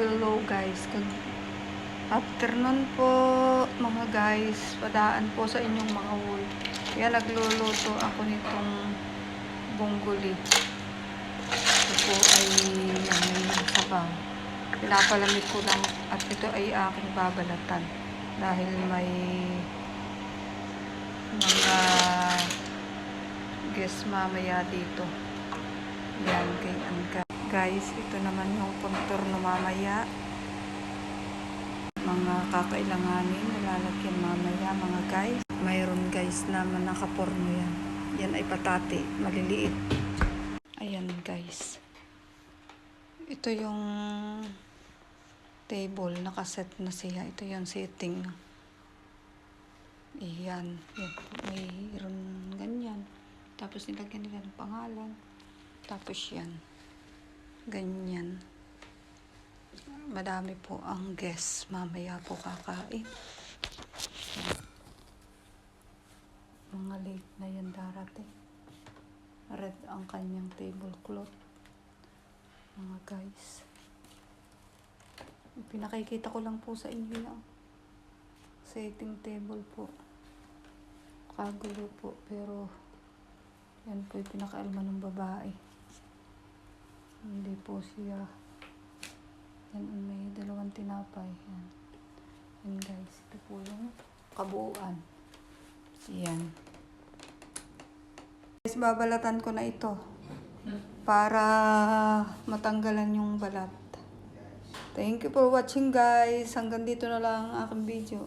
hello guys. Afternoon po mga guys. Padaan po sa inyong mga wool. Kaya nagluluto ako nitong bonggoli. Ito po ay may sabaw. Pinapalamig ko lang at ito ay aking babalatan. Dahil may mga guest mamaya dito. Yan kay Angka. Guys, ito naman yung contour na mamaya. Mga kakailanganin nalalagyan mamaya mga guys. Mayroon guys naman nakaporno yan. Yan ay patate, maliliit. Ayan guys. Ito yung table, nakaset na siya. Ito yung setting. Ayan. Mayroon ganyan. Tapos nilagyan nila ng pangalan. Tapos yan. Ganyan. Madami po ang guests. Mamaya po kakain. Mga late na yan darating. Red ang kanyang tablecloth. Mga guys. Pinakikita ko lang po sa inyo yung setting table po. Kagulo po. Pero yan po yung pinakaalma ng babae. Hindi po siya. Yan, may dalawang tinapay. Yan. Yan guys. Ito po yung kabuuan. Yan. Guys, babalatan ko na ito. Para matanggalan yung balat. Thank you for watching guys. Hanggang dito na lang ang aking video.